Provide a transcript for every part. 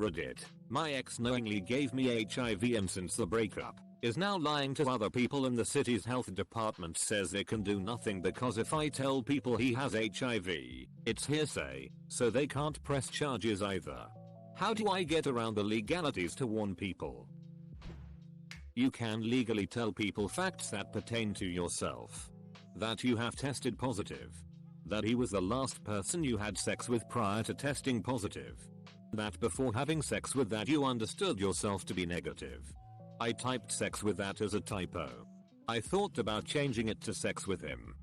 Reddit. My ex knowingly gave me HIV and since the breakup, is now lying to other people and the city's health department says they can do nothing because if I tell people he has HIV, it's hearsay, so they can't press charges either. How do I get around the legalities to warn people? You can legally tell people facts that pertain to yourself. That you have tested positive. That he was the last person you had sex with prior to testing positive. That before having sex with that you understood yourself to be negative. I typed sex with that as a typo. I thought about changing it to sex with him,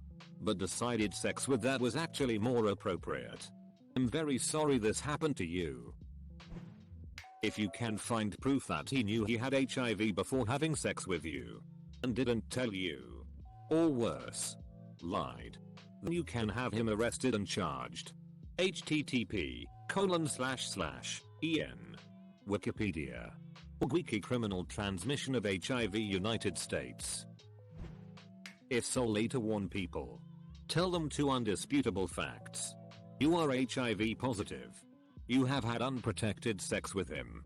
but decided sex with that was actually more appropriate. I'm very sorry this happened to you. If you can find proof that he knew he had HIV before having sex with you, and didn't tell you, or worse, lied, then you can have him arrested and charged. http://en Wikipedia. Wiki criminal transmission of HIV United States. If solely to warn people. Tell them two undisputable facts. You are HIV positive. You have had unprotected sex with him.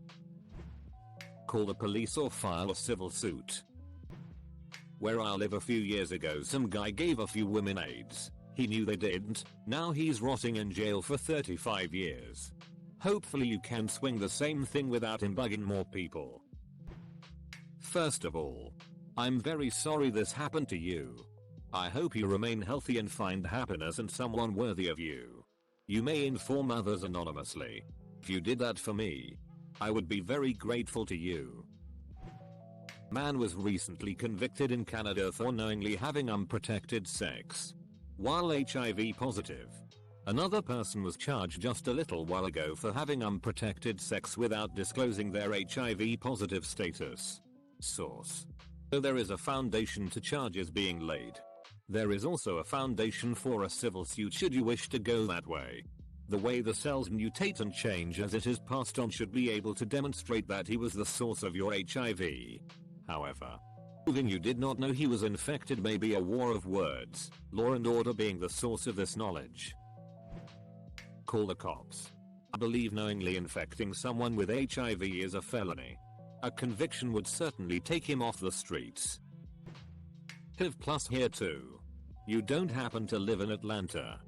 Call the police or file a civil suit. Where I live a few years ago some guy gave a few women AIDS. He knew they didn't, now he's rotting in jail for 35 years. Hopefully you can swing the same thing without him bugging more people. First of all, I'm very sorry this happened to you. I hope you remain healthy and find happiness and someone worthy of you. You may inform others anonymously. If you did that for me, I would be very grateful to you. Man was recently convicted in Canada for knowingly having unprotected sex while HIV positive. Another person was charged just a little while ago for having unprotected sex without disclosing their HIV positive status. Source. So there is a foundation to charges being laid. There is also a foundation for a civil suit should you wish to go that way. The way the cells mutate and change as it is passed on should be able to demonstrate that he was the source of your HIV. However, proving you did not know he was infected may be a war of words, law and order being the source of this knowledge. Call the cops. I believe knowingly infecting someone with HIV is a felony. A conviction would certainly take him off the streets. HIV plus here too. You don't happen to live in Atlanta,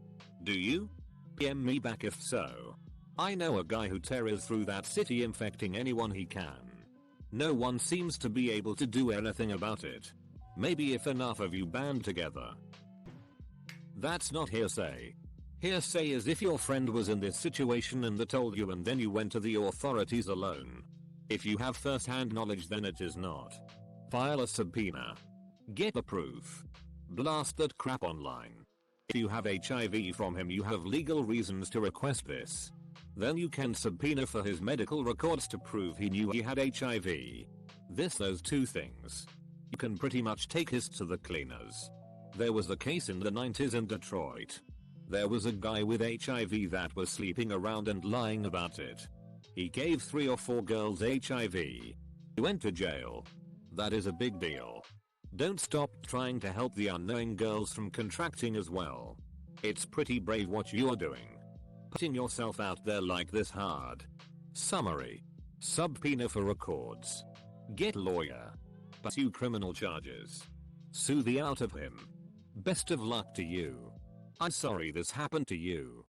do you? PM me back if so. I know a guy who tears through that city infecting anyone he can. No one seems to be able to do anything about it. Maybe if enough of you band together. That's not hearsay. Hearsay is if your friend was in this situation and they told you and then you went to the authorities alone. If you have first-hand knowledge then it is not. File a subpoena. Get the proof. Blast that crap online. If you have HIV from him you have legal reasons to request this. Then you can subpoena for his medical records to prove he knew he had HIV. Those two things. You can pretty much take his to the cleaners. There was a case in the 90s in Detroit. There was a guy with HIV that was sleeping around and lying about it. He gave 3 or 4 girls HIV. He went to jail. That is a big deal. Don't stop trying to help the unknowing girls from contracting as well. It's pretty brave what you're doing. Putting yourself out there like this hard. Summary. Subpoena for records. Get lawyer. Pursue criminal charges. Sue the out of him. Best of luck to you. I'm sorry this happened to you.